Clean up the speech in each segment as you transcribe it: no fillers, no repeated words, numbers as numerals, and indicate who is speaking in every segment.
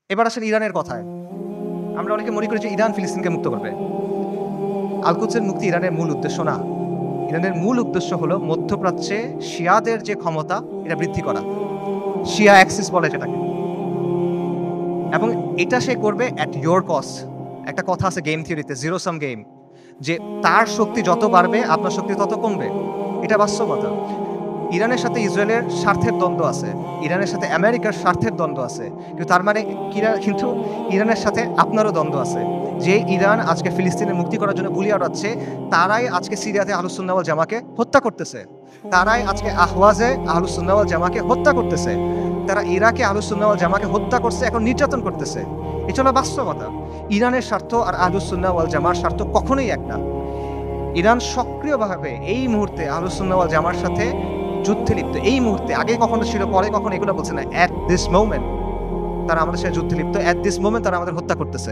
Speaker 1: এবার আসেন ইরানের কথায়। আমরা অনেকে মনে করি যে ইরান ফিলিস্তিনকে মুক্ত করবে। আল-কুদসের মুক্তি ইরানের মূল উদ্দেশ্য না। ইরানের মূল উদ্দেশ্য হলো মধ্যপ্রাচ্যে শিয়াদের যে ক্ষমতা এটা বৃদ্ধি করা। শিয়া অ্যাক্সিস বলে যেটাকে। এবং এটা সে করবে অ্যাট ইয়োর কস্ট। একটা কথা আছে গেম থিওরিতে, জিরো সাম গেম, যে তার শক্তি যত বাড়বে আপনার শক্তি তত কমবে। এটা বাস্তবতা। ইরানের সাথে ইসরায়েলের স্বার্থের দ্বন্দ্ব আছে, ইরানের সাথে আমেরিকার স্বার্থের দ্বন্দ্ব আছে, কিন্তু তার মানে কিন্তু ইরানের সাথে আপনারও দ্বন্দ্ব আছে। যে ইরান আজকে ফিলিস্তিনের মুক্তি করার জন্য গুলি আওড়াচ্ছে, তারাই আজকে সিরিয়াতে আহলুস সুন্নাহ ওয়াল জামাকে হত্যা করতেছে, তারাই আজকে আহওয়াজে আহলুস সুন্নাহ ওয়াল জামাকে হত্যা করতেছে, তারা ইরাকে আহলুস সুন্নাহ ওয়াল জামাকে হত্যা করছে, এখন নির্যাতন করতেছে। এটা হলো বাস্তবতা। ইরানের স্বার্থ আর আহলুস সুন্নাহ ওয়াল জামার স্বার্থ কখনোই এক না। ইরান সক্রিয়ভাবে এই মুহূর্তে আহলুস সুন্নাহ ওয়াল জামার সাথে যুদ্ধে লিপ্ত। এই মুহূর্তে, আগে কখনো ছিল, পরে কখনো এগুলো বলছে না, অ্যাট দিস মোমেন্ট তারা আমাদের সাথে যুদ্ধে লিপ্ত, অ্যাট দিস মোমেন্ট তারা আমাদের হত্যা করতেছে।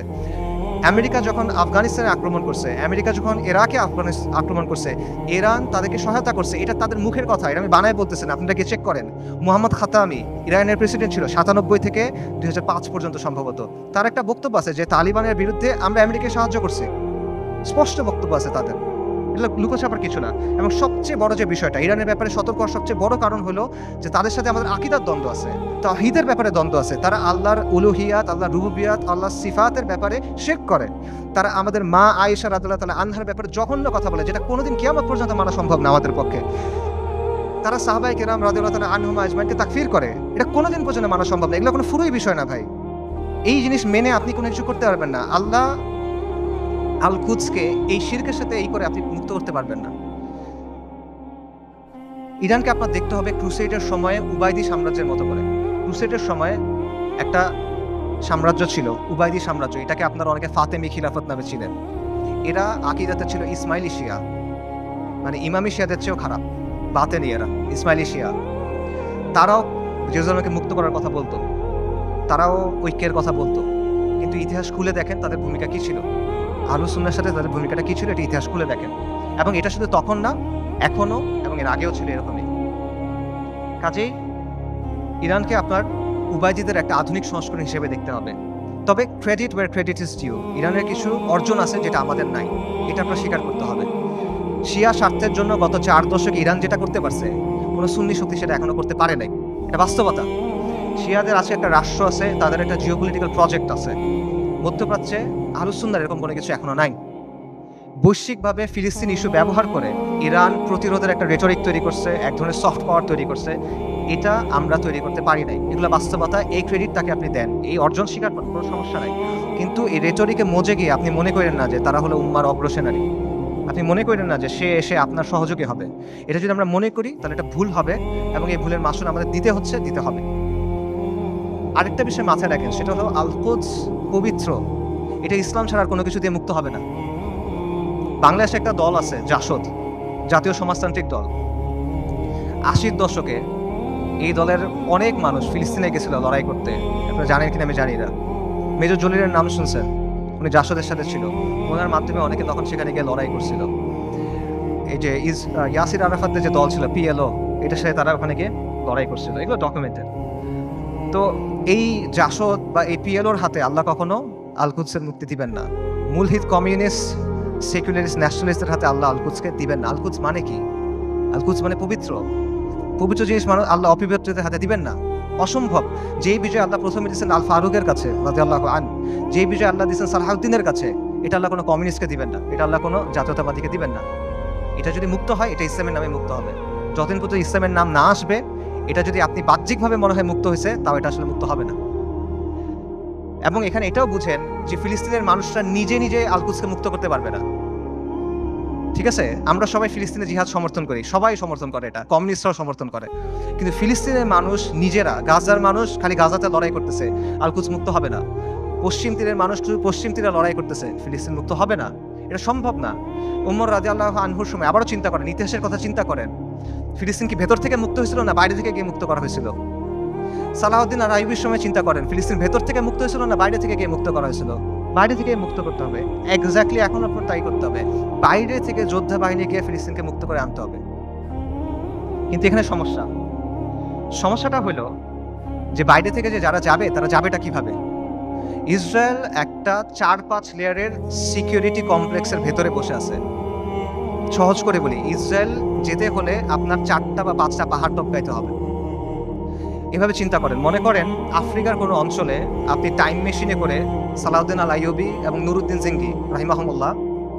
Speaker 1: আমেরিকা যখন আফগানিস্তানে আক্রমণ করছে, আমেরিকা যখন ইরাকে আক্রমণ করছে, ইরান তাদেরকে সহায়তা করছে। এটা তাদের মুখের কথা, এটা আমি বানায় বলতেছেন, আপনারা গিয়ে চেক করেন। মোহাম্মদ খাতামি ইরানের প্রেসিডেন্ট ছিল 97 থেকে 2005 পর্যন্ত সম্ভবত। তার একটা বক্তব্য আছে যে তালিবানের বিরুদ্ধে আমরা আমেরিকাকে সাহায্য করছি। স্পষ্ট বক্তব্য আছে তাদের, এটা লুকোছাপার কিছু না। এবং সবচেয়ে বড় যে বিষয়টা, ইরানের ব্যাপারে সতর্ক হওয়ার সবচেয়ে বড় কারণ হলো যে তাদের সাথে আমাদের আকীদার দ্বন্দ্ব আছে, তাওহীদের ব্যাপারে দ্বন্দ্ব আছে। তারা আল্লাহর উলুহিয়াত, আল্লাহর রুবুবিয়াত, আল্লাহর সিফাতের ব্যাপারে শিরক করে। তারা আমাদের মা আয়েশা রাদিয়াল্লাহু তাআলা আনহার ব্যাপারে জঘন্য কথা বলে, যেটা কোনোদিন কিয়ামত পর্যন্ত মানা সম্ভব না আমাদের পক্ষে। তারা সাহাবায়ে কেরাম রাদিয়াল্লাহু তাআলা আনহুম আজমাইনকে তাকফির করে, এটা কোনোদিন পর্যন্ত মানা সম্ভব না। এগুলো কোনো ফুরুই বিষয় না ভাই। এই জিনিস মেনে আপনি কোনো কিছু করতে পারবেন না। আল্লাহ আল-কুদসকে এই শিরকের সাথে এই করে আপনি মুক্ত করতে পারবেন না। ইরানকে আপনার দেখতে হবে ক্রুসেডের সময়ে উবাইদি সাম্রাজ্যের মতো করে। ক্রুসেডের সময়ে একটা সাম্রাজ্য ছিল, উবাইদি সাম্রাজ্য। এটাকে আপনারা অনেকে ফাতেমি খিলাফত নামে ছিলেন। এরা আকীদাতে ছিল ইসমাইলি শিয়া, মানে ইমামি শিয়াদের চেয়েও খারাপ, বাতেনি এরা, ইসমাইলি শিয়া। তারাও জেরুজালেমকে মুক্ত করার কথা বলতো, তারাও ঐক্যের কথা বলতো, কিন্তু ইতিহাস খুলে দেখেন তাদের ভূমিকা কি ছিল, আহলুস সুন্নাহর সাথে তাদের ভূমিকাটা কি ছিল, এটা ইতিহাস খুলে দেখেন। এবং এটা শুধু তখন না, এখনো এবং এর আগেও ছিল এরকমই। কাজেই ইরানকে আপনার উবাইদিদের একটা আধুনিক সংস্করণ হিসেবে দেখতে হবে। তবে credit where credit is due, ইরানের কিছু অর্জন আছে যেটা আমাদের নাই, এটা আপনার স্বীকার করতে হবে। শিয়া স্বার্থের জন্য গত 4 দশকে ইরান যেটা করতে পারছে, কোনো সুন্নি শক্তি সেটা এখনো করতে পারে নাই। এটা বাস্তবতা। শিয়াদের আছে একটা রাষ্ট্র আছে, তাদের একটা জিওপলিটিক্যাল প্রজেক্ট আছে। মধ্যপ্রাচ্যে আহলুস সুন্নাহর এরকম কোনো কিছু এখনো নাই। বৈশ্বিকভাবে ফিলিস্তিন ইস্যু ব্যবহার করে ইরান প্রতিরোধের একটা রেটরিক তৈরি করছে, এক ধরনের সফট পাওয়ার তৈরি করছে। এটা আমরা তৈরি করতে পারি নাই, এগুলো বাস্তবতা। এই ক্রেডিট তাকে আপনি দেন, এই অর্জন স্বীকার করেন, কোনো সমস্যা নাই। কিন্তু এই রেটরিকে মজে গিয়ে আপনি মনে করেন না যে তারা হলো উম্মার অগ্রসেনারী, আপনি মনে করেন না যে সে এসে আপনার সহযোগী হবে। এটা যদি আমরা মনে করি তাহলে এটা ভুল হবে, এবং এই ভুলের মাসুল আমাদের দিতে হবে। আরেকটা বিষয় মাথায় রাখেন, সেটা হলো আল-কুদস পবিত্র, এটা ইসলাম ছাড়া আর কোনো কিছু দিয়ে মুক্ত হবে না। বাংলাদেশে একটা দল আছে জাসদ, জাতীয় সমাজতান্ত্রিক দল। 80-র দশকে এই দলের অনেক মানুষ ফিলিস্তিনে গেছিল লড়াই করতে। আপনারা জানেন কিনা আমি জানি না। মেজর জলিলের নাম শুনছেন, উনি জাসদের সাথে ছিল। ওনার মাধ্যমে অনেকে তখন সেখানে গিয়ে লড়াই করছিল। এই যে ইয়াসির আরাফাতের যে দল ছিল পিএলও, এটার সাথে তারা ওখানে গিয়ে লড়াই করছিল, এগুলো ডকুমেন্টেড। তো এই জাসদ বা এই পিএলওর হাতে আল্লাহ কখনো আল-কুদসের মুক্তি দিবেন না। মূলহিত কমিউনিস্ট সেকুলারিস্ট ন্যাশনালিস্টের হাতে আল্লাহ আল-কুদসকে দিবেন না। আল-কুদস মানে কি? আল-কুদস মানে পবিত্র, পবিত্র জিনিস মানুষ আল্লাহ অপবিত্রদের হাতে দিবেন না, অসম্ভব। যেই বিজয় আল্লাহ প্রথমে দিয়েছেন আল ফারুকের কাছে রাদিয়াল্লাহু আনহু, যেই বিজয় আল্লাহ দিয়েছেন সালাহউদ্দিনের কাছে, এটা আল্লাহ কোনো কমিউনিস্টকে দিবেন না, এটা আল্লাহ কোনো জাতীয়তাবাদীকে দিবেন না। এটা যদি মুক্ত হয়, এটা ইসলামের নামে মুক্ত হবে। যতদিন পর্যন্ত ইসলামের নাম না আসবে, এটা যদি আপনি বাহ্যিকভাবে মনে হয় মুক্ত হয়েছে, তাও এটা আসলে মুক্ত হবে না। এবং এখানে এটাও বুঝেন যে ফিলিস্তিনের মানুষরা নিজে নিজে আল-কুদসকে মুক্ত করতে পারবে না। ঠিক আছে, আমরা সবাই ফিলিস্তিনের জিহাদ সমর্থন করি, সবাই সমর্থন করে, এটা কমিউনিস্টরাও সমর্থন করে। কিন্তু ফিলিস্তিনের মানুষ নিজেরা, গাজার মানুষ খালি গাজাতে লড়াই করতেছে, আল-কুদস মুক্ত হবে না। পশ্চিম তীরের মানুষ শুধু পশ্চিম তীরে লড়াই করতেছে, ফিলিস্তিন মুক্ত হবে না। এটা সম্ভব না। উমর রাদিয়াল্লাহু আনহুর সময় আবারও চিন্তা করেন, ইতিহাসের কথা চিন্তা করেন, ফিলিস্তিন কি ভেতর থেকে মুক্ত হয়েছিল না বাইরে থেকে গিয়ে মুক্ত করা হয়েছিল? সালাহউদ্দিন আর আইয়ুবের সময় চিন্তা করেন, ফিলিস্তিন ভেতর থেকে মুক্ত হয়েছিল না বাইরে থেকে গিয়ে মুক্ত করা হয়েছিল? বাইরে থেকে মুক্ত করতে হবে। এক্স্যাক্টলি এখন আপনার তাই করতে হবে, বাইরে থেকে যোদ্ধা বাহিনীকে ফিলিস্তিনকে মুক্ত করে আনতে হবে। কিন্তু এখানে সমস্যাটা হলো যে বাইরে থেকে যে যারা যাবে, তারা যাবেটা কিভাবে? ইসরায়েল একটা 4-5 লেয়ারের সিকিউরিটি কমপ্লেক্সের ভেতরে বসে আছে। সহজ করে বলি, ইসরায়েল যেতে হলে আপনার 4টা বা 5টা পাহাড় টপকাইতে হবে। এভাবে চিন্তা করেন, মনে করেন আফ্রিকার কোনো অঞ্চলে আপনি টাইম মেশিনে করে সালাউদ্দিন আল আইয়ুবী এবং নুরুদ্দিন জিঙ্গি রাহিমাহুমুল্লাহ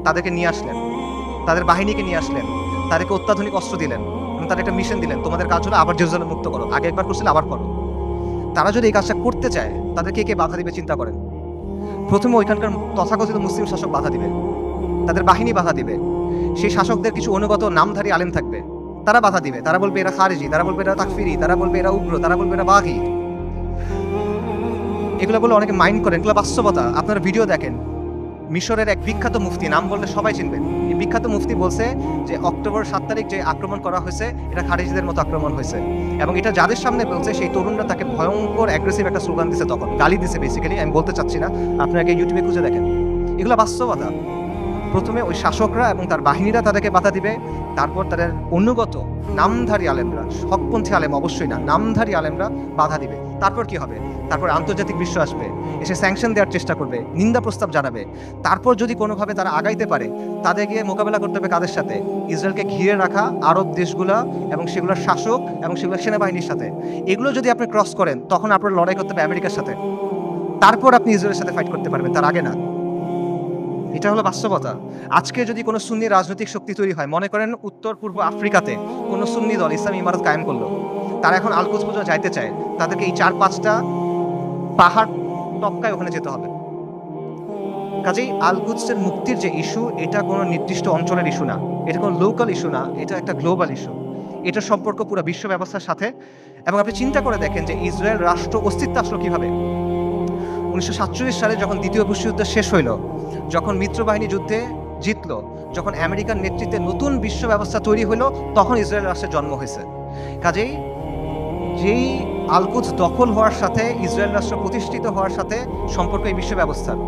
Speaker 1: তাদেরকে নিয়ে আসলেন, তাদের বাহিনীকে নিয়ে আসলেন, তাদেরকে অত্যাধুনিক অস্ত্র দিলেন এবং তাদের একটা মিশন দিলেন, তোমাদের কাজ হলো আবার জেরুজালেম মুক্ত করো, আগে একবার করছিলে আবার করো। তারা যদি এই কাজটা করতে চায় তাদেরকে কে বাধা দিবে চিন্তা করেন। প্রথমে ওইখানকার তথাকথিত মুসলিম শাসক বাধা দিবে, তাদের বাহিনী বাধা দিবে, সেই শাসকদের কিছু অনুগত নামধারী আলেম থাকবে, তারা বাধা দিবে, তারা বলবে এরা খারিজি, তারা বলবে এরা তাকফিরি, তারা বলবে এরা উগ্র, তারা বলবে এরা বাগী। এগুলো বলে অনেকে মাইন্ড করেন, এগুলো বাস্তবতা। আপনারা ভিডিও দেখেন, মিশরের এক বিখ্যাত মুফতি, নাম বললে সবাই চিনবেন, এই বিখ্যাত মুফতি বলছে যে অক্টোবর 7 তারিখ যে আক্রমণ করা হয়েছে এটা খারিজিদের মতো আক্রমণ হয়েছে, এবং এটা যাদের সামনে বলছে সেই তরুণরা তাকে ভয়ঙ্কর অ্যাগ্রেসিভ একটা স্লোগান দিছে, তখন গালি দিছে বেসিক্যালি, আমি বলতে চাচ্ছি না, আপনাকে ইউটিউবে খুঁজে দেখেন। এগুলো বাস্তবতা। প্রথমে ওই শাসকরা এবং তার বাহিনীরা তাদেরকে বাধা দিবে, তারপর তাদের অনুগত নামধারী আলেমরা, হকপন্থী আলেম অবশ্যই না, নামধারী আলেমরা বাধা দিবে। তারপর কি হবে? তারপর আন্তর্জাতিক বিশ্ব আসবে, এসে স্যাংশন দেওয়ার চেষ্টা করবে, নিন্দা প্রস্তাব জানাবে। তারপর যদি কোনোভাবে তারা আগাইতে পারে, তাদেরকে মোকাবেলা করতে হবে কাদের সাথে? ইসরায়েলকে ঘিরে রাখা আরব দেশগুলা এবং সেগুলোর শাসক এবং সেগুলোর সেনাবাহিনীর সাথে। এগুলো যদি আপনি ক্রস করেন তখন আপনার লড়াই করতে হবে আমেরিকার সাথে, তারপর আপনি ইসরায়েলের সাথে ফাইট করতে পারবেন, তার আগে না। এটা হলো বাস্তবতা। আজকে যদি কোনো সুন্নি রাজনৈতিক শক্তি তৈরি হয়, মনে করেন উত্তর পূর্ব আফ্রিকাতে কোনো সুন্নি দল ইসলামী ইমারত কায়েম করলো, তারা এখন আল-কুদস পর্যন্ত যাইতে চায়, তাদেরকে এই 4-5টা পাহাড় টপকায় ওখানে যেতে হবে। কাজেই আল-কুদসের মুক্তির যে ইস্যু, এটা কোনো নির্দিষ্ট অঞ্চলের ইস্যু না, এটা কোনো লোকাল ইস্যু না, এটা একটা গ্লোবাল ইস্যু। এটা সম্পর্ক পুরো বিশ্ব ব্যবস্থার সাথে। এবং আপনি চিন্তা করে দেখেন যে ইসরায়েল রাষ্ট্র অস্তিত্ব আসলো কিভাবে। 1947 সালে যখন দ্বিতীয় বিশ্বযুদ্ধ শেষ হইল, যখন মিত্রবাহিনী যুদ্ধে জিতলো, যখন আমেরিকার নেতৃত্বে নতুন বিশ্ব ব্যবস্থা তৈরি হলো, তখন ইসরায়েল রাষ্ট্রের জন্ম হয়েছে। কাজেই যেই আল-কুদস দখল হওয়ার সাথে ইসরায়েল রাষ্ট্র প্রতিষ্ঠিত হওয়ার সাথে সম্পর্ক এই বিশ্ব ব্যবস্থার।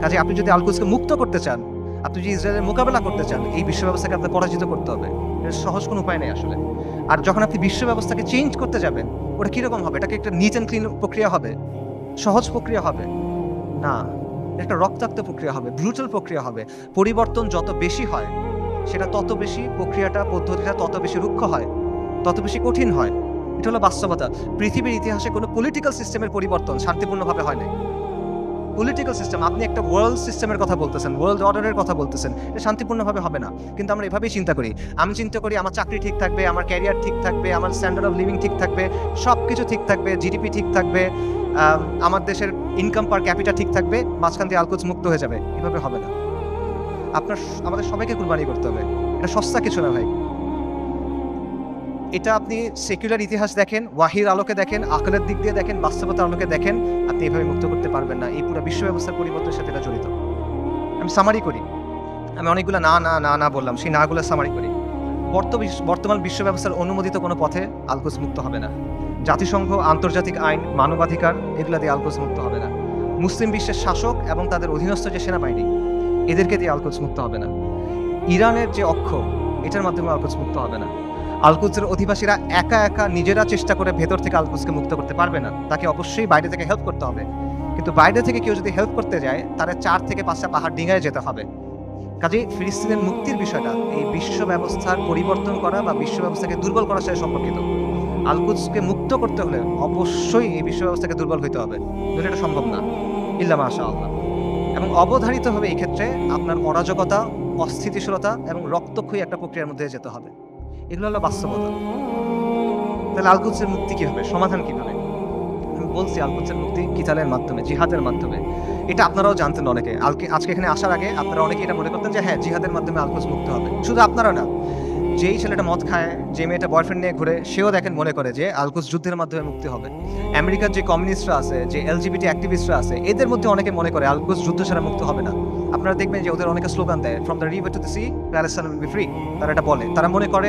Speaker 1: কাজে আপনি যদি আল-কুদসকে মুক্ত করতে চান, আপনি যদি ইসরায়েলের মোকাবেলা করতে চান, এই বিশ্ব ব্যবস্থাকে আপনাকে পরাজিত করতে হবে। এর সহজ কোনো উপায় নেই আসলে। আর যখন আপনি বিশ্ব ব্যবস্থাকে চেঞ্জ করতে যাবেন, ওটা কীরকম হবে? এটাকে একটা নিট অ্যান্ড ক্লিন প্রক্রিয়া হবে, সহজ প্রক্রিয়া হবে না, একটা রক্তাক্ত প্রক্রিয়া হবে, ব্রুটাল প্রক্রিয়া হবে। পরিবর্তন যত বেশি হয়, সেটা তত বেশি প্রক্রিয়াটা, পদ্ধতিটা তত বেশি রুক্ষ হয়, তত বেশি কঠিন হয়। এটা হলো বাস্তবতা। পৃথিবীর ইতিহাসে কোনো পলিটিক্যাল সিস্টেমের পরিবর্তন শান্তিপূর্ণভাবে হয় না। পলিটিক্যাল সিস্টেম, আপনি একটা ওয়ার্ল্ড সিস্টেমের কথা বলতেছেন, ওয়ার্ল্ড অর্ডারের কথা বলতেছেন, এটা শান্তিপূর্ণভাবে হবে না। কিন্তু আমরা এভাবেই চিন্তা করি। আমি চিন্তা করি আমার চাকরি ঠিক থাকবে, আমার ক্যারিয়ার ঠিক থাকবে, আমার স্ট্যান্ডার্ড অফ লিভিং ঠিক থাকবে, সব কিছু ঠিক থাকবে, জিডিপি ঠিক থাকবে, আমার দেশের ইনকাম পার ক্যাপিটা ঠিক থাকবে, মাঝখান দিয়ে আল-কুদস মুক্ত হয়ে যাবে। এভাবে হবে না। আমাদের সবাইকে কুরবানি করতে হবে। এটা সস্তা কিছু না ভাই। এটা আপনি সেকুলার ইতিহাস দেখেন, ওয়াহির আলোকে দেখেন, আকলের দিক দিয়ে দেখেন, বাস্তবতার আলোকে দেখেন, আপনি এভাবে মুক্ত করতে পারবেন না। এই পুরো বিশ্ব ব্যবস্থার পরিবর্তনের সাথে এটা জড়িত। আমি সামারি করি, আমি অনেকগুলো না না না না বললাম, সেই নাগুলো সামারি করি। বর্তমান বিশ্ব ব্যবস্থার অনুমোদিত কোনো পথে আল-কুদস মুক্ত হবে না। জাতিসংঘ, আন্তর্জাতিক আইন, মানবাধিকার, এগুলো দিয়ে আল-কুদস মুক্ত হবে না। মুসলিম বিশ্বের শাসক এবং তাদের অধীনস্থ যে সেনাবাহিনী, এদেরকে দিয়ে আল-কুদস মুক্ত হবে না। ইরানের যে অক্ষ, এটার মাধ্যমে আল-কুদস মুক্ত হবে না। আল-কুদসের অধিবাসীরা একা একা নিজেরা চেষ্টা করে ভেতর থেকে আল-কুদসকে মুক্ত করতে পারবে না, তাকে অবশ্যই বাইরে থেকে হেল্প করতে হবে। কিন্তু বাইরে থেকে কেউ যদি হেল্প করতে যায়, তারা 4 থেকে 5টা পাহাড় ডিঙায় যেতে হবে। কাজেই ফিলিস্তিনের মুক্তির বিষয়টা এই বিশ্ব ব্যবস্থার পরিবর্তন করা বা বিশ্ব ব্যবস্থাকে দুর্বল করার সাথে সম্পর্কিত। আল-কুদসকে মুক্ত করতে হলে অবশ্যই এই বিশ্ব ব্যবস্থাকে দুর্বল হইতে হবে, নইলে এটা সম্ভব না, ইল্লা মাশাআল্লাহ। এবং অবধারিত হবে এই ক্ষেত্রে আপনার অরাজকতা, অস্থিতিশীলতা এবং রক্তক্ষয়ী একটা প্রক্রিয়ার মধ্যে যেতে হবে। এগুলো হলো বাস্তবতা। তাহলে আল-কুদসের মুক্তি কি হবে, সমাধান কিভাবে? আমি বলছি আল-কুদসের মুক্তি কিতালের মাধ্যমে, জিহাদের মাধ্যমে। এটা আপনারাও জানতেন অনেকে। আজকে এখানে আসার আগে আপনারা অনেকে এটা মনে করতেন যে হ্যাঁ, জিহাদের মাধ্যমে আল-কুদস মুক্ত হবে। শুধু আপনারা না, যেই ছেলেটা মদ খায়, যে মেয়েটা বয়ফ্রেন্ড নিয়ে ঘুরে, সেও দেখেন মনে করে যে আল-কুদস যুদ্ধের মাধ্যমে মুক্তি হবে। আমেরিকার যে কমিউনিস্টরা আছে, যে এলজিবিটি অ্যাক্টিভিস্টরা আছে, এদের মধ্যে অনেকে মনে করে আল-কুদস যুদ্ধ ছাড়া মুক্ত হবে না। আপনারা দেখবেন যে ওদের অনেকে স্লোগান দেয়, from the river to the sea Palestine will be free. তারা এটা বলে, তারা মনে করে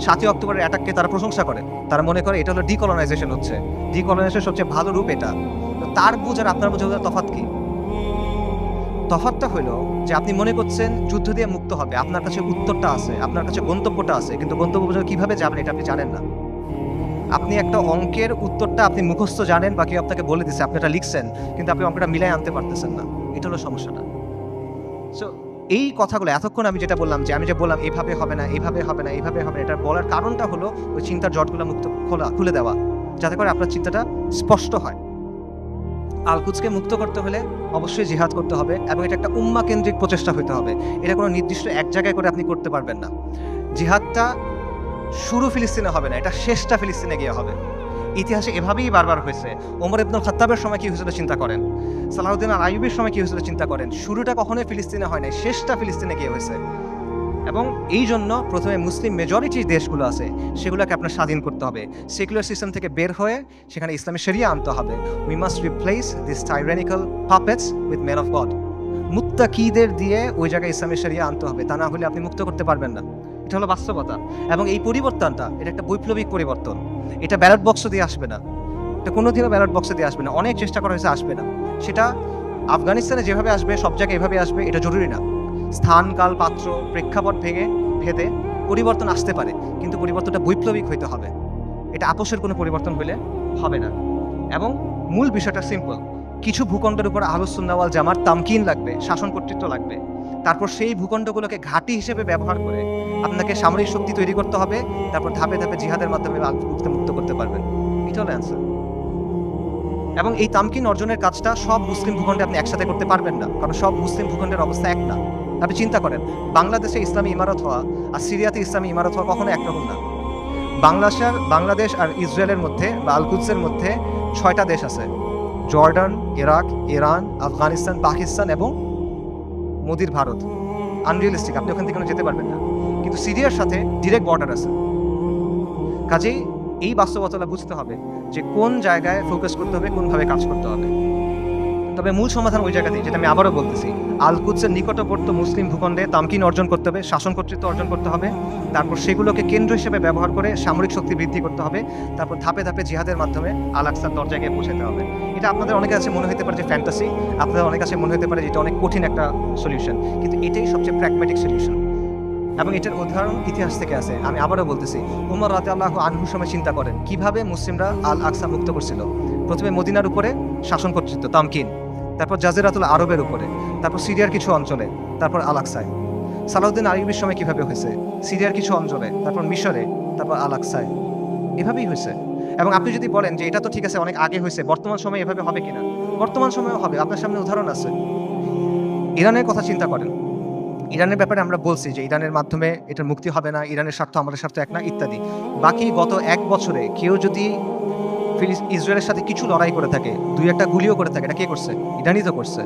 Speaker 1: 7ই অক্টোবরের অ্যাটাককে তারা প্রশংসা করে, তারা মনে করে এটা হলো ডিকলোনাইজেশন হচ্ছে, ডিকলোনাইজেশন সবচেয়ে ভালো রূপ এটা। তার বুঝ আর আপনার বুঝে তফাৎ কি? তফাৎটা হলো যে আপনি মনে করছেন যুদ্ধ দিয়ে মুক্ত হবে, আপনার কাছে উত্তরটা আছে, আপনার কাছে গন্তব্যটা আছে, কিন্তু গন্তব্য পর্যন্ত কিভাবে যাবেন এটা আপনি জানেন না। আপনি একটা অঙ্কের উত্তরটা আপনি মুখস্থ জানেন বা কেউ আপনাকে বলে দিচ্ছে, আপনি এটা লিখছেন, কিন্তু আপনি অঙ্কটা মিলাই আনতে পারতেছেন না। এটা হলো সমস্যাটা। সো এই কথাগুলো এতক্ষণ আমি যেটা বললাম, যে আমি যে বললাম এভাবে হবে না, এভাবে হবে না, এভাবে হবে না, এটা বলার কারণটা হলো ওই চিন্তার জটগুলো খুলে দেওয়া, যাতে করে আপনার চিন্তাটা স্পষ্ট হয়। আল কুদসকে মুক্ত করতে হলে অবশ্যই জিহাদ করতে হবে, এবং এটা একটা উম্মা কেন্দ্রিক প্রচেষ্টা হতে হবে। এটা কোনো নির্দিষ্ট এক জায়গায় করে আপনি করতে পারবেন না। জিহাদটা শুরু ফিলিস্তিনে হবে না, এটা শেষটা ফিলিস্তিনে গিয়ে হবে। ইতিহাসে এভাবেই বারবার হয়েছে। ওমর ইবনুল খাত্তাবের সময় কি হয়েছিল চিন্তা করেন, সালাহউদ্দিন আল আইয়ুবের সময় কি হয়েছিল চিন্তা করেন। শুরুটা কখনোই ফিলিস্তিনে হয় নাই, শেষটা ফিলিস্তিনে গিয়ে হয়েছে। এবং এই জন্য প্রথমে মুসলিম মেজরিটি দেশগুলো আছে সেগুলোকে আপনার স্বাধীন করতে হবে। সেকুলার সিস্টেম থেকে বের হয়ে সেখানে ইসলামী শরিয়া আনতে হবে। We must replace this tyrannical puppets with men of God. মুত্তাকিদের দিয়ে ওই জায়গায় ইসলামী শরিয়া আনতে হবে, তা না হলে আপনি মুক্ত করতে পারবেন না। এটা হলো বাস্তবতা। এবং এই পরিবর্তনটা, এটা একটা বৈপ্লবিক পরিবর্তন। এটা ব্যালট বক্স দিয়ে আসবে না, এটা কোনোদিনও ব্যালট বক্সে দিয়ে আসবে না। অনেক চেষ্টা করা হয়েছে, আসবে না। সেটা আফগানিস্তানে যেভাবে আসবে, সব জায়গায় এভাবে আসবে, এটা জরুরি না। স্থান, কাল, পাত্র, প্রেক্ষাপট ভেদে পরিবর্তন আসতে পারে, কিন্তু পরিবর্তনটা বৈপ্লবিক হইতে হবে। এটা আপোষের কোনো পরিবর্তন হলে হবে না। এবং মূল বিষয়টা সিম্পল, কিছু ভূখণ্ডের উপর আহলুস সুন্নাহ ওয়াল জামার তামকিন লাগবে, শাসন কর্তৃত্ব লাগবে। তারপর সেই ভূখণ্ডগুলোকে ঘাঁটি হিসেবে ব্যবহার করে আপনাকে সামরিক শক্তি তৈরি করতে হবে। তারপর ধাপে ধাপে জিহাদের মাধ্যমে আল কুদসকে মুক্ত করতে পারবেন। এটা হলো অ্যান্সার। এবং এই তামকিন অর্জনের কাজটা সব মুসলিম ভূখণ্ডে আপনি একসাথে করতে পারবেন না, কারণ সব মুসলিম ভূখণ্ডের অবস্থা এক না। আপনি চিন্তা করেন, বাংলাদেশে ইসলামী ইমারত হওয়া আর সিরিয়াতে ইসলামী ইমারত হওয়া কখনো একরকম না। বাংলাদেশ আর ইসরায়েলের মধ্যে বা আল কুদসের মধ্যে 6টা দেশ আছে: Jordan, Iraq, Iran, Afghanistan, Pakistan এবং মোদির ভারত। আনরিয়েলিস্টিক, আপনি ওখান থেকে যেতে পারবেন না। কিন্তু সিরিয়ার সাথে ডিরেক্ট বর্ডার আছে। কাজেই এই বাস্তবতা বুঝতে হবে যে কোন জায়গায় ফোকাস করতে হবে, কোনভাবে কাজ করতে হবে। তবে মূল সমাধান ওই জায়গাতেই, যেটা আমি আবারও বলতেছি, আল কুদসের নিকটবর্তী মুসলিম ভূখণ্ডে তামকিন অর্জন করতে হবে, শাসন কর্তৃত্ব অর্জন করতে হবে। তারপর সেগুলোকে কেন্দ্র হিসেবে ব্যবহার করে সামরিক শক্তি বৃদ্ধি করতে হবে। তারপর ধাপে ধাপে জিহাদের মাধ্যমে আল আকসার দরজায় গিয়ে পৌঁছাতে হবে। এটা আপনাদের অনেকের কাছে মনে হতে পারে যে ফ্যান্টাসি, আপনাদের অনেক কাছে মনে হতে পারে যে এটা অনেক কঠিন একটা সলিউশন, কিন্তু এটাই সবচেয়ে প্র্যাগম্যাটিক সলিউশন। এবং এটার উদাহরণ ইতিহাস থেকে আছে। আমি আবারও বলতেছি, উমর রাদিয়াল্লাহু আনহুর সময় চিন্তা করেন কিভাবে মুসলিমরা আল আকসা মুক্ত করছিল। প্রথমে মদিনার উপরে শাসন কর্তৃত্ব তামকিন, তারপর জাজিরাতুল আরবের উপরে, তারপর সিরিয়ার কিছু অঞ্চলে, তারপর আল আকসায়। সালাউদ্দিন আইয়ুবের সময় কিভাবে হয়েছে, সিরিয়ার কিছু অঞ্চলে, তারপর মিশরে, তারপর আল আকসায়। এভাবেই হয়েছে। এবং আপনি যদি বলেন যে এটা তো ঠিক আছে, অনেক আগে হয়েছে, বর্তমান সময়ে এভাবে হবে কিনা, বর্তমান সময়েও হবে। আপনার সামনে উদাহরণ আছে। ইরানের কথা চিন্তা করেন। ইরানের ব্যাপারে আমরা বলছি যে ইরানের মাধ্যমে এটার মুক্তি হবে না, ইরানের স্বার্থ আমাদের স্বার্থ এক না, ইত্যাদি। বাকি গত 1 বছরে কেউ যদি ইসরায়েলের সাথে কিছু লড়াই করে থাকে, 2-1টা গুলিও করে থাকে, এটা কে করছে? ইরানই তো করছে।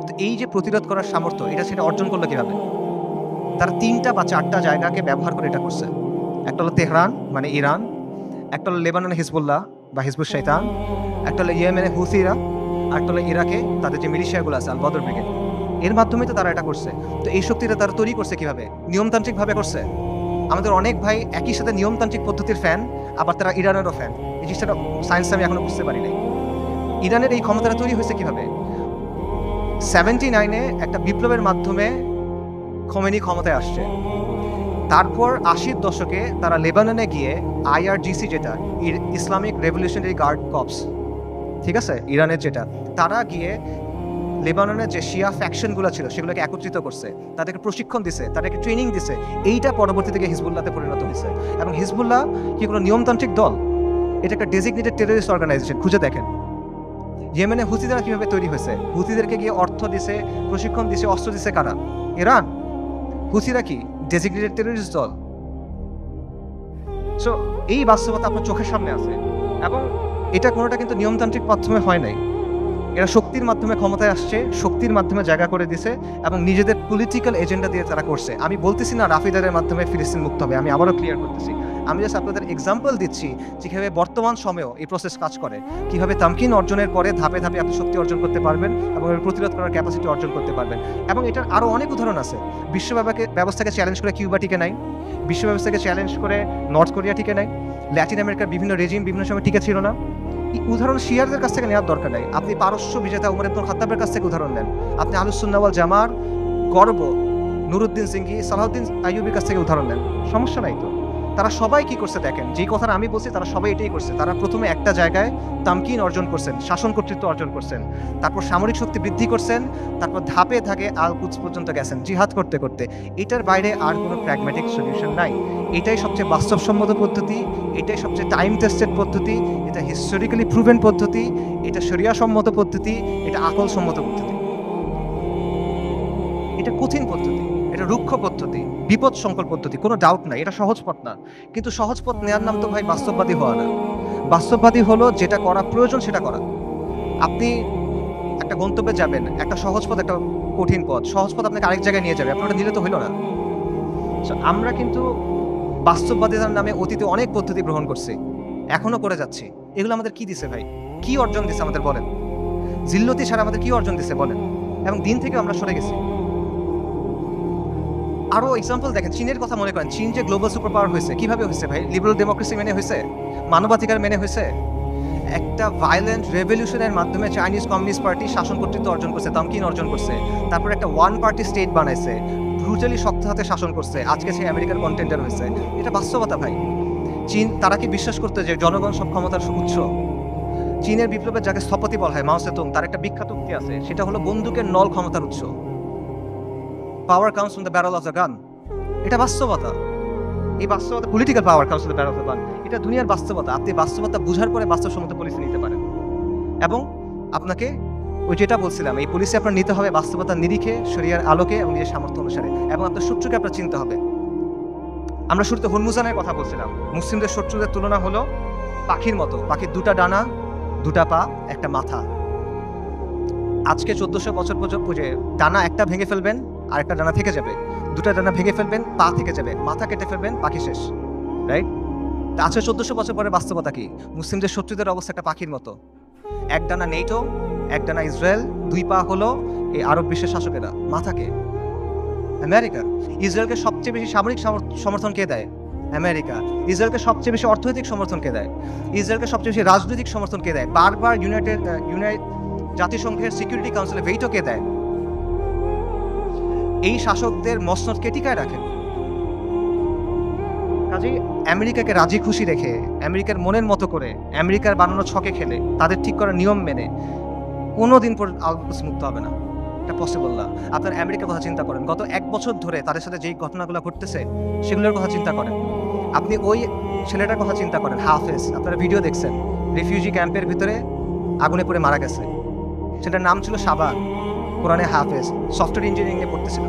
Speaker 1: তো এই যে প্রতিরোধ করার সামর্থ্য, এটা সেটা অর্জন করলো কিভাবে? তারা 3টা বা 4টা জায়গাকে ব্যবহার করে এটা করছে। একটা হলো তেহরান মানে ইরান, একটা হলো লেবাননে হিজবুল্লাহ বা হিজবুল শয়তান, একটা হলো ইয়েমেনে হুথিরা, আর একটা হলো ইরাকে তাদের যে মিলিশিয়াগুলো আছে আল বদর ব্রিগেড। এর মাধ্যমে তো তারা এটা করছে। তো এই শক্তিটা তারা তৈরি করছে কিভাবে? নিয়মতান্ত্রিকভাবে করছে। আমাদের অনেক ভাই একই সাথে নিয়মতান্ত্রিক পদ্ধতির ফ্যান, আবার তারা ইরানেরও ফ্যান। এই জিনিসটা সায়েন্স আমি এখনো বুঝতে পারি নাই। ইরানের এই ক্ষমতাটা তৈরি হয়েছে কিভাবে? 79-এ একটা বিপ্লবের মাধ্যমে খোমেনি ক্ষমতায় আসছে। তারপর 80-র দশকে তারা লেবাননে গিয়ে IRGC, যেটা ইসলামিক রেভলিউশনারি গার্ড কর্পস, ঠিক আছে, ইরানের যেটা, তারা গিয়ে লেবাননের যে শিয়া ফ্যাকশনগুলো ছিল সেগুলোকে একত্রিত করছে, তাদেরকে প্রশিক্ষণ দিছে, তাদেরকে ট্রেনিং দিছে। এইটা পরবর্তী থেকে হিজবুল্লাহতে পরিণত হয়েছে। এবং হিজবুল্লাহ কি কোনো নিয়মতান্ত্রিক দল? এটা একটা ডেজিগনেটেড টেররিস্ট অর্গানাইজেশন। খুঁজে দেখেন ইয়েমেনে হুথিরা কিভাবে তৈরি হয়েছে। হুথিদেরকে গিয়ে অর্থ দিছে, প্রশিক্ষণ দিছে, অস্ত্র দিছে কারা? ইরান। হুথিরা কি ডেজিগনেটেড টেররিস্ট দল? সো এই বাস্তবতা আপনার চোখের সামনে আছে। এবং এটা কোনোটা কিন্তু নিয়মতান্ত্রিক মাধ্যমে হয় নাই। এরা শক্তির মাধ্যমে ক্ষমতায় আসছে, শক্তির মাধ্যমে জায়গা করে দিছে, এবং নিজেদের পলিটিক্যাল এজেন্ডা দিয়ে তারা করছে। আমি বলতেছি না রাফিদারের মাধ্যমে ফিলিস্তিন মুক্ত হবে, আমি আবারও ক্লিয়ার করতেছি। আমি জাস্ট আপনাদের এক্সাম্পল দিচ্ছি যে কীভাবে বর্তমান সময়েও এই প্রসেস কাজ করে, কীভাবে তামকিন অর্জনের পরে ধাপে ধাপে আপনি শক্তি অর্জন করতে পারবেন এবং এর প্রতিরোধ করার ক্যাপাসিটি অর্জন করতে পারবেন। এবং এটার আরও অনেক উদাহরণ আছে। বিশ্ব ব্যবস্থাকে চ্যালেঞ্জ করে কিউবা টিকে নাই, বিশ্ব ব্যবস্থাকে চ্যালেঞ্জ করে নর্থ কোরিয়া টিকে নাই, ল্যাটিন আমেরিকার বিভিন্ন রেজিম বিভিন্ন সময় টিকে ছিল না। উদাহরণ শিয়ারদের কাছ থেকে নেওয়ার দরকার নাই। আপনি পারস্য বিজেতা উমর ইবনুল খাত্তাবের কাছ থেকে উদাহরণ নেন। আপনি আহলুস সুন্নাহ ওয়াল জামার গর্ব নুরুদ্দিন সিংহি, সালাহউদ্দিন আইয়ুবির কাছ থেকে উদাহরণ নেন, সমস্যা নাই তো। তারা সবাই কি করছে দেখেন, যেই কথাটা আমি বলছি তারা সবাই এটাই করছে। তারা প্রথমে একটা জায়গায় তামকিন অর্জন করছেন, শাসন কর্তৃত্ব অর্জন করছেন, তারপর সামরিক শক্তি বৃদ্ধি করছেন, তারপর ধাপে ধাপে আল কুদস পর্যন্ত গেছেন জিহাদ করতে করতে। এটার বাইরে আর কোনো প্র্যাগম্যাটিক সলিউশন নাই। এটাই সবচেয়ে বাস্তবসম্মত পদ্ধতি, এটাই সবচেয়ে টাইম টেস্টেড পদ্ধতি, এটা হিস্টোরিক্যালি প্রুভেন পদ্ধতি, এটা শরিয়া সম্মত পদ্ধতি, এটা আকল সম্মত পদ্ধতি। এটা কঠিন পদ্ধতি, এটা রুক্ষ পদ্ধতি, বিপদ সংকল পদ্ধতি, কোনো ডাউট নাই, এটা সহজ পথ না। কিন্তু সহজ পথ নেওয়ার নাম তো ভাই বাস্তববাদী হওয়া না। বাস্তববাদী হলো যেটা করা প্রয়োজন সেটা করা। আপনি একটা গন্তব্যে যাবেন, একটা সহজ পথ, একটা কঠিন পথ। সহজ পথ আপনাকে আরেক জায়গায় নিয়ে যাবে, আপনি ওটা নিলে তো হইল না। আমরা কিন্তু বাস্তববাদিতার নামে অতীতে অনেক পদ্ধতি গ্রহণ করছি, এখনো করে যাচ্ছি। এগুলো আমাদের কি দিছে ভাই? কি অর্জন দিছে আমাদের বলেন? জিল্লতি ছাড়া আমাদের কি অর্জন দিছে বলেন? এবং দিন থেকে আমরা সরে গেছি। আরো এক্সাম্পল দেখেন, চীনের কথা মনে করেন। চীন যে গ্লোবাল সুপার পাওয়ার হয়েছে, কিভাবে হয়েছে ভাই? লিবারাল ডেমোক্রেসি মেনে হয়েছে, মানবাধিকার মেনে হয়েছে। একটা ভায়োলেন্ট রেভলিউশনের মাধ্যমে চাইনিজ কমিউনিস্ট পার্টি শাসন কর্তৃত্ব অর্জন করছে, তামকিন অর্জন করছে। তারপর একটা ওয়ান পার্টি স্টেট বানাইছে, ব্রুটালি শক্ত হাতে শাসন করছে, আজকে সে আমেরিকার কন্টেন্ডার হয়েছে। এটা বাস্তবতা ভাই। চীন, তারা কি বিশ্বাস করতে যে জনগণ সব ক্ষমতার উৎস? চীনের বিপ্লবের যাকে স্থপতি বলা হয় মাও সেতুং, তার একটা বিখ্যাত উক্তি আছে, সেটা হলো বন্দুকের নল ক্ষমতার উৎস। পাওয়ার comes from the barrel of the gun. এটা বাস্তবতা। এই বাস্তবতা, political power comes from the barrel of the gun, এটা দুনিয়ার বাস্তবতা। আপনি বাস্তবতা বুঝার পরে বাস্তবসম্মত পলিসি নিতে পারেন। এবং আপনাকে ওই যেটা বলছিলাম, এই পলিসি আপনার নিতে হবে বাস্তবতার নিরিখে, শরিয়ার আলোকে এবং নিজের সামর্থ্য অনুসারে। এবং আপনার শত্রুকে আপনার চিনতে হবে। আমরা শুরুতে হুরমুজানের কথা বলছিলাম। মুসলিমদের শত্রুদের তুলনা হলো পাখির মতো। পাখির দুটা ডানা, দুটা পা, একটা মাথা। আজকে 1400 বছর পর্যন্ত ডানা একটা ভেঙে ফেলবেন, আর একটা ডানা থেকে যাবে। দুটা ডানা ভেঙে ফেলবেন, পা থেকে যাবে। মাথা কেটে ফেলবেন, পাখি শেষ। রাইট? আজকে 1400 বছর পরে বাস্তবতা কি? মুসলিমদের শত্রুদের অবস্থা একটা পাখির মতো। এক ডানা নেটো, এক ডানা ইসরায়েল, দুই পা হলো এই আরব বিশ্বের শাসকেরা। মাথাকে আমেরিকা। ইসরায়েলকে সবচেয়ে বেশি সামরিক সমর্থন কে দেয়? আমেরিকা। ইসরায়েলকে সবচেয়ে বেশি অর্থনৈতিক সমর্থন কে দেয়? ইসরায়েলকে সবচেয়ে বেশি রাজনৈতিক সমর্থন কে দেয়? বারবার জাতিসংঘের সিকিউরিটি কাউন্সিলে ভেটো কে দেয়? এই শাসকদের মসনদ কে টিকায় রাখে? কাজেই আমেরিকাকে রাজি খুশি রেখে, আমেরিকার মনের মতো করে, আমেরিকার বানানো ছকে খেলে, তাদের ঠিক করা নিয়ম মেনে কোনোদিন পর আল-কুদস মুক্ত হবে না। এটা পসিবল না। আপনার আমেরিকার কথা চিন্তা করেন, গত 1 বছর ধরে তাদের সাথে যেই ঘটনাগুলো ঘটতেছে সেগুলোর কথা চিন্তা করেন। আপনি ওই ছেলেটার কথা চিন্তা করেন, হাফেজ। আপনারা ভিডিও দেখছেন, রিফিউজি ক্যাম্পের ভিতরে আগুনে পড়ে মারা গেছে। সেটার নাম ছিল শাবান, কোরআনে হাফেজ, সফটওয়্যার ইঞ্জিনিয়ারিংয়ে পড়তেছিল।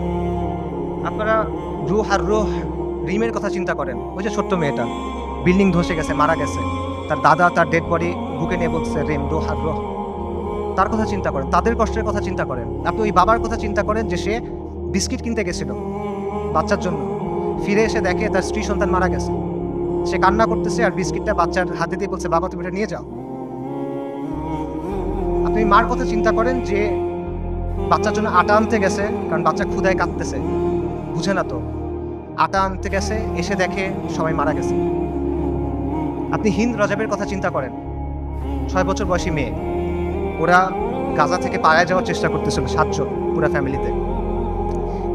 Speaker 1: আপনারা রুহ রিমের কথা চিন্তা করেন, ওই যে ছোট্ট মেয়েটা বিল্ডিং ধসে গেছে, মারা গেছে, তার দাদা তার ডেড বডি বুকে নিয়ে বলছে রিম রুহ। তার কথা চিন্তা করেন, তাদের কষ্টের কথা চিন্তা করেন। আপনি ওই বাবার কথা চিন্তা করেন যে সে বিস্কিট কিনতে গেছিল বাচ্চার জন্য, ফিরে এসে দেখে তার স্ত্রী সন্তান মারা গেছে। সে কান্না করতেছে আর বিস্কিটটা বাচ্চার হাতে দিয়ে বলছে, বাবা তুমি এটা নিয়ে যাও। আপনি মার কথা চিন্তা করেন যে বাচ্চার জন্য আটা আনতে গেছে, কারণ বাচ্চা ক্ষুধায় কাঁদতেছে, বুঝে না তো, আটা আনতে গেছে, এসে দেখে সবাই মারা গেছে। আপনি হিন্দ রাজাবের কথা চিন্তা করেন, 6 বছর বয়সী মেয়ে। ওরা গাজা থেকে পালায় যাওয়ার চেষ্টা করতেছিল, 7 জন পুরো ফ্যামিলিতে।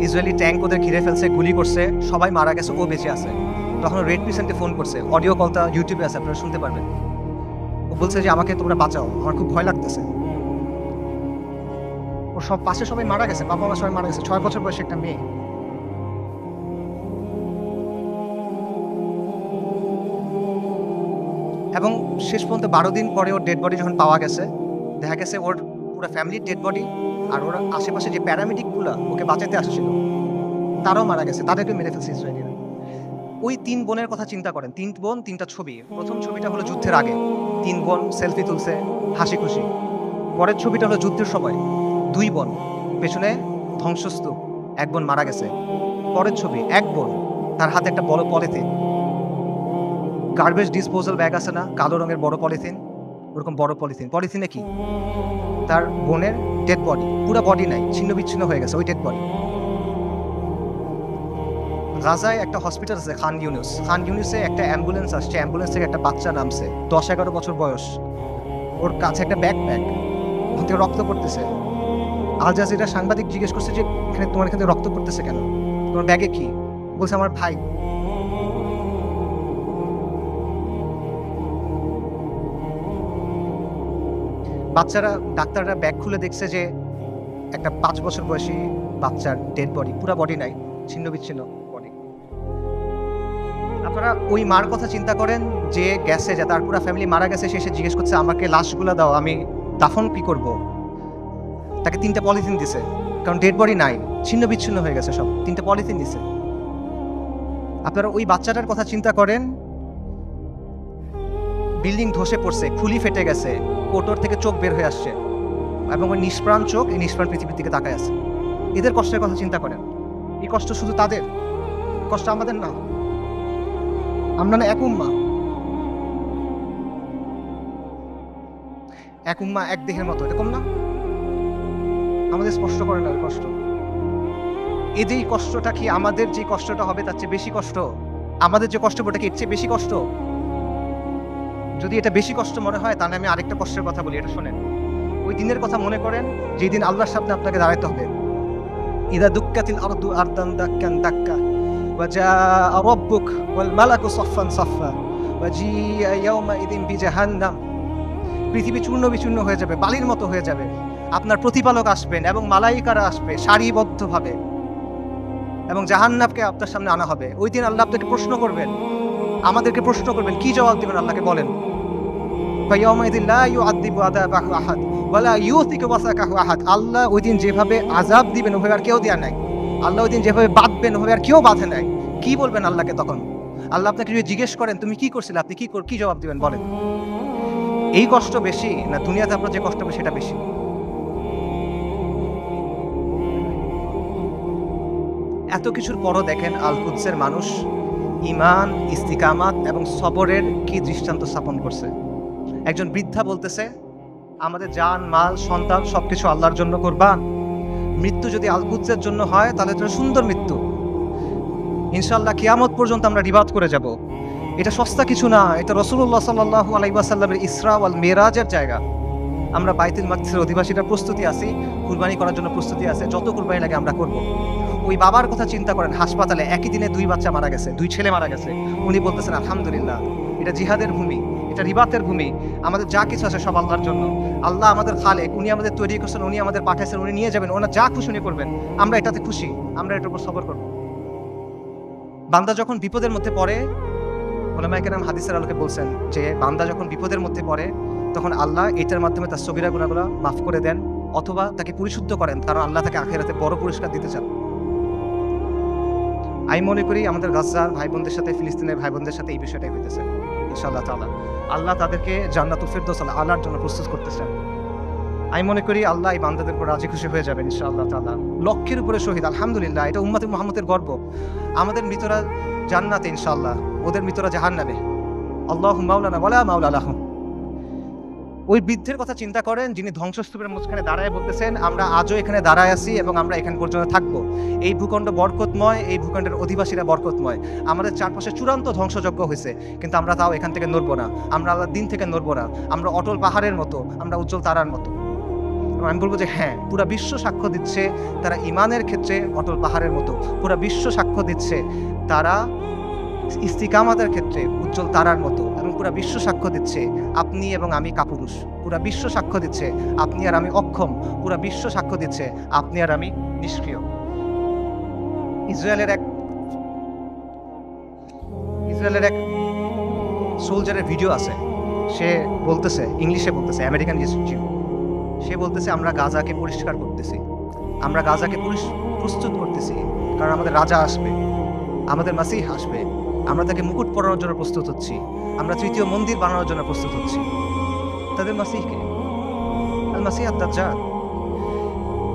Speaker 1: ইসরায়েলি ট্যাঙ্ক ওদের ঘিরে ফেলছে, গুলি করছে, সবাই মারা গেছে, ও বেঁচে আছে। তখন রেড ক্রিসেন্টে ফোন করছে, অডিও কলটা ইউটিউবে আছে, আপনারা শুনতে পারবেন। ও বলছে যে আমাকে তোমরা বাঁচাও, আমার খুব ভয় লাগতেছে। ও সব পাশে সবাই মারা গেছে, বাবা মা সবাই মারা গেছে, 6 বছর বয়সী একটা মেয়ে। এবং শেষ পর্যন্ত 12 দিন পরে ওর ডেড বডি যখন পাওয়া গেছে, দেখা গেছে ওর পুরো ফ্যামিলির ডেড বডি, আর ওর আশেপাশে যে প্যারামেডিকগুলো ওকে বাঁচাতে আসছিল তারাও মারা গেছে, তাদেরকে মেরে ফেলছে ইসরায়েলিরা। ওই 3 বোনের কথা চিন্তা করেন, 3 বোন, 3টা ছবি। প্রথম ছবিটা হলো যুদ্ধের আগে, 3 বোন সেলফি তুলছে হাসি খুশি। পরের ছবিটা হলো যুদ্ধের সময়, 2 বোন, পেছনে ধ্বংসস্তূপ, 1 বোন মারা গেছে। পরের ছবি, 1 বোন, তার হাতে একটা বড় পলিথিন, গার্বেজ ডিসপোজাল ব্যাগ আছে না, কালো রঙের বড় পলিথিন, ওরকম বড় পলিথিন। পলিথিনে কি? তার বোনের ডেড বডি, পুরো বডি নাই, ছিন্ন বিচ্ছিন্ন হয়ে গেছে ওই ডেড বডি। গাজায় একটা হসপিটাল আছে খান ইউনুস, খান ইউনুসে একটা অ্যাম্বুলেন্স আসছে, অ্যাম্বুলেন্স থেকে একটা বাচ্চা নামছে, 10-11 বছর বয়স। ওর কাছে একটা ব্যাকপ্যাক, ওখান থেকে রক্ত পড়তেছে। আল জাজিরা সাংবাদিক জিজ্ঞেস করছে যে তোমার এখান থেকে রক্ত পড়তেছে কেন, তোমার ব্যাগে কি? বলছে আমার ভাই। বাচ্চারা, ডাক্তাররা ব্যাগ খুলে দেখছে যে একটা 5 বছর বয়সী বাচ্চার ডেড বডি, পুরা বডি নাই, ছিন্ন বিচ্ছিন্ন বডি। আপনারা ওই মার কথা চিন্তা করেন যে গেছে, যে তার পুরা ফ্যামিলি মারা গেছে, সে এসে জিজ্ঞেস করছে আমাকে লাশগুলো দাও, আমি দাফন কি করব। তাকে 3টা পলিথিন দিছে, কারণ ডেড বডি নাই, ছিন্ন বিচ্ছিন্ন হয়ে গেছে সব, 3টা পলিথিন দিছে। আপনারা ওই বাচ্চাটার কথা চিন্তা করেন, বিল্ডিং ধসে পড়ছে, খুলি ফেটে গেছে, কোটর থেকে চোখ বের হয়ে আসছে, এবং ওই নিষ্প্রাণ চোখ এই নিষ্প্রাণ পৃথিবীর দিকে তাকায় আছে। এদের কষ্টের কথা চিন্তা করেন। এই কষ্ট শুধু তাদের, কষ্ট আমাদের না। আমরা না এক উম্মা, এক উম্মা এক দেহের মতো, এরকম না? আমাদের স্পষ্ট করে না কষ্ট। এই যে কষ্টটা কি আমাদের যে কষ্টটা হবে তার চেয়ে বেশি কষ্ট? আমাদের যে কষ্ট ওটা কি এর চেয়ে বেশি কষ্ট? যদি এটা বেশি কষ্ট মনে হয় তাহলে আমি আরেকটা কষ্টের কথা বলি, এটা শোনেন। ওই দিনের কথা মনে করেন যেদিন আল্লাহর সামনে আপনাকে দাঁড়াইতে হবে। ইদা দুক্কাতিল আরদু আরদান দাক্কান দাক্কা ওয়া জাআ রাব্বুক ওয়াল মালাকু সাফফান সাফফা ওয়া জিআ ইয়াওমাইযিন বিজাহান্নাম। পৃথিবী চূর্ণ বিচূর্ণ হয়ে যাবে, বালির মতো হয়ে যাবে। আপনার প্রতিপালক আসবেন এবং মালাইকারা আসবে সারিবদ্ধভাবে, এবং জাহান্নামকে আপনার সামনে আনা হবে। ওই দিন আল্লাহ আপনাকে প্রশ্ন করবেন, আমাদেরকে প্রশ্ন করবেন, কি জবাব দিবেন আল্লাহকে বলেন? আল্লাহ ওই দিন যেভাবে আযাব দিবেন ওভাবে আর কেউ দেয়া নাই। আল্লাহ ওই দিন যেভাবে বাঁধবেন ওভাবে আর কেউ বাঁধে নাই। কি বলবেন আল্লাহকে তখন? আল্লাহ আপনাকে যদি জিজ্ঞেস করেন তুমি কি করছিলে, আপনি কি জবাব দিবেন বলেন? এই কষ্ট বেশি না দুনিয়াতে আপনার যে কষ্ট হবে সেটা বেশি? এত কিছুর পরও দেখেন আল কুদসের মানুষ ঈমান, ইস্তিকামাত এবং সবরের কি দৃষ্টান্ত স্থাপন করছে। একজন বৃদ্ধা বলতেছে আমাদের জান, মাল, সন্তান সবকিছু আল্লাহর জন্য কুরবান। মৃত্যু যদি আল কুদসের জন্য হয় তাহলে এটা সুন্দর মৃত্যু। ইনশাআল্লাহ কিয়ামত পর্যন্ত আমরা রিবাদ করে যাব। এটা সস্তা কিছু না, এটা রাসূলুল্লাহ সাল্লাল্লাহু আলাইহি ওয়াসাল্লামের ইসরা ওয়াল মিরাজের জায়গা। আমরা বাইতুল মাকদিসের অধিবাসীরা প্রস্তুতি আছি, কুরবানি করার জন্য প্রস্তুতি আছে, যত কুরবানি লাগে আমরা করব। ওই বাবার কথা চিন্তা করেন, হাসপাতালে একই দিনে 2 বাচ্চা মারা গেছে, 2 ছেলে মারা গেছে। উনি বলতেছেন আলহামদুলিল্লাহ, এটা জিহাদের ভূমি, এটা রিবাতের ভূমি, আমাদের যা কিছু আছে সব আল্লাহর জন্য। আল্লাহ আমাদের খালেক, উনি আমাদের তৈরি করছেন, উনি আমাদের পাঠাইছেন, উনি নিয়ে যাবেন, ওনার যা খুশি উনি করবেন, আমরা এটাতে খুশি, আমরা এটার উপর সবর করব। বান্দা যখন বিপদের মধ্যে পড়ে, উলামায়ে কেরাম হাদিসের আলোকে বলছেন যে বান্দা যখন বিপদের মধ্যে পড়ে তখন আল্লাহ এটার মাধ্যমে তার সগীরা গুনাহগুলো মাফ করে দেন, অথবা তাকে পরিশুদ্ধ করেন, কারণ আল্লাহ তাকে আখিরাতে বড় পুরস্কার দিতে চান। আমি মনে করি আমাদের গাজ্জার ভাই বোনদের সাথে, ফিলিস্তিনের ভাই বোনদের সাথে এই বিষয়টাই হইতেছে। ইনশাআল্লাহ তাআলা আল্লাহ তাদেরকে জান্নাতুল ফিরদৌস আলার জন্য প্রস্তুত করতেছেন। আমি মনে করি আল্লাহ এই বান্দাদের উপর রাজি খুশি হয়ে যাবেন ইনশাআল্লাহ তাআলা। লক্ষের উপরে শহীদ, আলহামদুলিল্লাহ, এটা উম্মতে মুহাম্মদের গর্ব। আমাদের মৃতরা জান্নাতে ইনশাআল্লাহ, ওদের মৃতরা জাহান্নামে। আল্লাহু মাওলানা ওয়ালা মাওলা লাহুম। ওই বৃদ্ধের কথা চিন্তা করেন যিনি ধ্বংসস্তূপের মাঝখানে দাঁড়ায় বলতেছেন আমরা আজও এখানে দাঁড়ায় আছি এবং আমরা এখানে পর্যন্ত থাকবো। এই ভূখণ্ড বরকতময়, এই ভূখণ্ডের অধিবাসীরা বরকতময়। আমাদের চারপাশে চূড়ান্ত ধ্বংসযজ্ঞ হয়েছে, কিন্তু আমরা তাও এখান থেকে নড়বো না, আমরা আল্লাহর দিন থেকে নড়বো না। আমরা অটল পাহাড়ের মতো, আমরা উজ্জ্বল তারার মতো। আমি বলবো যে হ্যাঁ, পুরা বিশ্ব সাক্ষ্য দিচ্ছে তারা ঈমানের ক্ষেত্রে অটল পাহাড়ের মতো। পুরা বিশ্ব সাক্ষ্য দিচ্ছে তারা ইস্তিকামাতের ক্ষেত্রে উজ্জ্বল তারার মতো। এবং পুরা বিশ্ব সাক্ষ্য দিচ্ছে আপনি এবং আমি কাপুরুষ। পুরা বিশ্ব সাক্ষ্য দিচ্ছে আপনি আর আমি অক্ষম। পুরা বিশ্ব সাক্ষ্য দিচ্ছে আপনি আর আমি নিষ্ক্রিয়। ইসরায়েলের এক সোলজারের ভিডিও আছে, সে বলতেছে, ইংলিশে বলতেছে, আমেরিকান জিও। সে বলতেছে আমরা গাজাকে পরিষ্কার করতেছি, আমরা গাজাকে প্রস্তুত করতেছি, কারণ আমাদের রাজা আসবে, আমাদের মাসিহ আসবে, আমরা তাকে মুকুট পরানোর জন্য প্রস্তুত হচ্ছি, আমরা তৃতীয় মন্দির বানানোর জন্য প্রস্তুত হচ্ছি। তাদের মাসিহকে আল মাসিহ আদ-দাজ্জাল।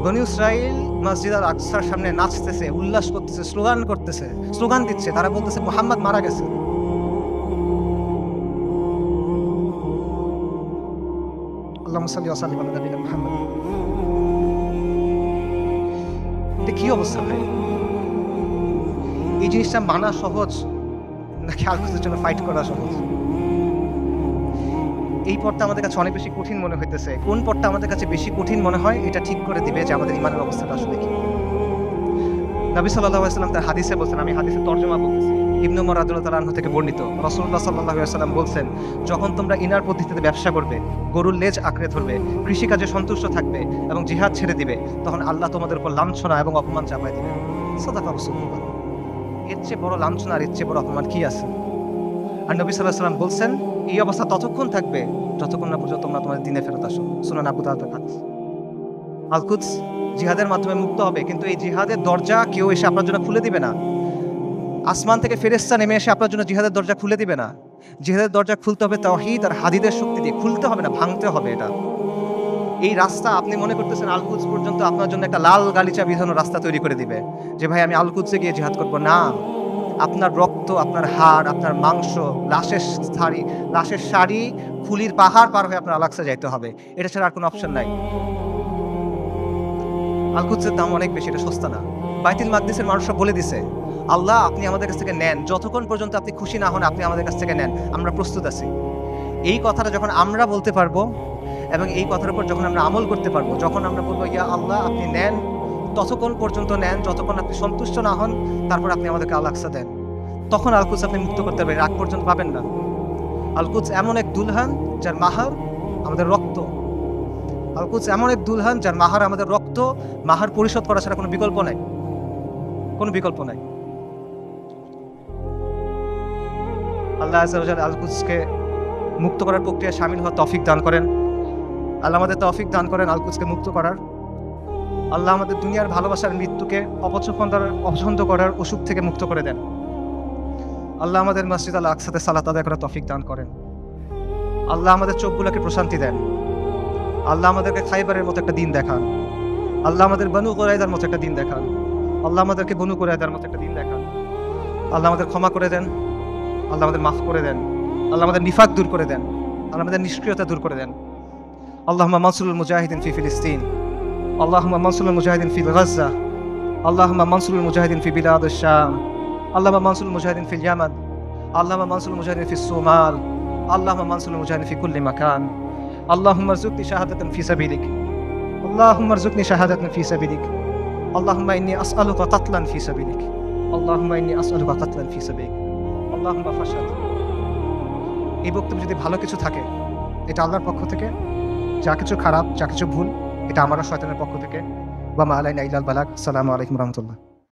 Speaker 1: বনী ইসরাইল মসজিদ আল আকসার সামনে নাচতেছে, উল্লাস করতেছে, স্লোগান দিচ্ছে, তারা বলতেছে মুহাম্মদ মারা গেছে। আল্লাহুম্মা সাল্লি ওয়া সাল্লিম আলা নাবিয়িনা মুহাম্মদ। এটা কি অবস্থা ভাই? এই জিনিসটা মানা সহজ নাকি আল কুদসের জন্য ফাইট করা সহজ? এই পথটা আমাদের কাছে অনেক বেশি কঠিন মনে হইতেছে। কোন পথটা আমাদের কাছে বেশি কঠিন মনে হয় এটা ঠিক করে দিবে যে আমাদের ঈমানের অবস্থাটা আসলে কি। নবী সাল্লাল্লাহু আলাইহি ওয়াসাল্লাম তার হাদিসে বলছেন, আমি হাদিসের তরজমা বলতেছি, ইবনে উমর রাদিয়াল্লাহু তাআলা আনহু থেকে বর্ণিত, রাসূলুল্লাহ সাল্লাল্লাহু আলাইহি ওয়াসাল্লাম বলছেন, যখন তোমরা ইনার পদ্ধতিতে ব্যবসা করবে, গরুর লেজ আঁকড়ে ধরবে, কৃষিকাজে সন্তুষ্ট থাকবে এবং জিহাদ ছেড়ে দিবে, তখন আল্লাহ তোমাদের উপর লাঞ্ছনা এবং অপমান চাপায় দিবেন। সাদাকা রাসূলুল্লাহ। এর চেয়ে বড় লাঞ্ছনা আর এর চেয়ে বড় অপমান কি আছে? আর নবী সাল্লাল্লাহু আলাইহি ওয়াসাল্লাম বলছেন, এই অবস্থা ততক্ষণ থাকবে যতক্ষণ না পর্যন্ত তোমরা তোমাদের দ্বীনে ফেরত আসো। সুনান আবু দাউদ হাদিস। আল কুদস জিহাদের মাধ্যমে মুক্ত হবে, কিন্তু এই জিহাদের দরজা কেউ এসে আপনার জন্য খুলে দিবে না। আসমান থেকে ফেরেশতা নেমে এসে আপনার জন্য জিহাদের দরজা খুলে দিবে না। জিহাদের দরজা খুলতে হবে তাওহীদ আর হাদিদের শক্তি দিয়ে। খুলতে হবে না, ভাঙতে হবে এটা। এই রাস্তা আপনি মনে করতেছেন আল কুদস পর্যন্ত আপনার জন্য একটা লাল গালিচা বিধানো রাস্তা তৈরি করে দিবে, যে ভাই আমি আল কুদসে গিয়ে জিহাদ করব। না, আপনার রক্ত, আপনার হাড়, আপনার মাংস, লাশের শাড়ি, খুলির পাহাড় পার হয়ে আপনার আল-আকসা যাইতে হবে। এটা ছাড়া আর কোনো অপশন নাই। আল কুদসের দাম অনেক বেশি, এটা সস্তা না। বাইতুল মাকদিসের মানুষরা বলে দিছে, আল্লাহ আপনি আমাদের কাছ থেকে নেন, যতক্ষণ পর্যন্ত আপনি খুশি না হন আপনি আমাদের কাছ থেকে নেন, আমরা প্রস্তুত আছি। এই কথাটা যখন আমরা বলতে পারবো এবং এই কথার উপর যখন আমরা আমল করতে পারবো, যখন আমরা বলবো ইয়া আল্লাহ আপনি নেন, ততক্ষণ পর্যন্ত নেন যতক্ষণ আপনি সন্তুষ্ট না হন, তারপর আপনি আমাদেরকে আল-আকসা দেন, তখন আল কুদস আপনি মুক্ত করতে পারবেন। রাগ পর্যন্ত পাবেন না। আল কুদস এমন এক দুলহান যার মাহার আমাদের রক্ত। আল কুদস এমন এক দুলহান যার মাহার আমাদের রক্ত। মাহার পরিশোধ করা ছাড়া কোনো বিকল্প নাই, কোনো বিকল্প নাই। আল্লাহ আযজা ওয়া জাল্লা আল কুদসকে মুক্ত করার প্রক্রিয়ায় শামিল হওয়ার তৌফিক দান করেন। আল্লাহ আমাদের তৌফিক দান করেন আল কুদসকে মুক্ত করার। আল্লাহ আমাদের দুনিয়ার ভালোবাসার মৃত্যুকে অপছন্দ করার অসুখ থেকে মুক্ত করে দেন। আল্লাহ আমাদের মসজিদ আল আকসাতে সালাত আদায় করার তৌফিক দান করেন। আল্লাহ আমাদের চোখগুলোকে প্রশান্তি দেন। আল্লাহ আমাদেরকে খাইবারের মতো একটা দিন দেখান। আল্লাহ আমাদের বনু কুরাইযার মতো একটা দিন দেখান। আল্লাহ আমাদেরকে বনু কুরাইযার মতো একটা দিন দেখান। আল্লাহ আমাদের ক্ষমা করে দেন। আল্লাহ আমাদের মাফ করে দেন। আল্লাহ আমাদের নিফাক দূর করে দেন। আল্লাহ আমাদের নিষ্ক্রিয়তা দূর করে দেন। আল্লাহুম্মা মানসুরুল মুজাহিদিন ফি ফিলিস্তিন। আল্লাহুম্মা মানসুরুল মুজাহিদিন ফি গাজ্জা। আল্লাহুম্মা মানসুরুল মুজাহিদিন ফি বিলাদিশ শাম। আল্লাহুম্মা মানসুরুল মুজাহিদিন ফিল ইয়ামান। আল্লাহুম্মা মানসুরুল মুজাহিদিন ফিস সুমাল। আল্লাহুম্মা মানসুরুল মুজাহিদিন ফি কুল্লি মাকান। আল্লাহুম্মা রযুকনি শাহাদাতান ফি সাবিলিক। আল্লাহুম্মা রযুকনি শাহাদাতান ফি সাবিলিক। আল্লাহুম্মা ইন্নী আসআলুকা কাতলান ফি সাবিলিক। আল্লাহুম্মা ইন্নী আসআলুকা কাতলান ফি সাবিলিক। আল্লাহুম্মা ফাশহাদ। এই বক্তব্য যদি ভালো কিছু থাকে এটা আল্লাহর পক্ষ থেকে, যা কিছু খারাপ, যা কিছু ভুল এটা আমার শয়তানের পক্ষ থেকে। ওয়া মা আলাইনা ইল্লাল বালাগ। আসসালামু আলাইকুম ওয়া রাহমাতুল্লাহ।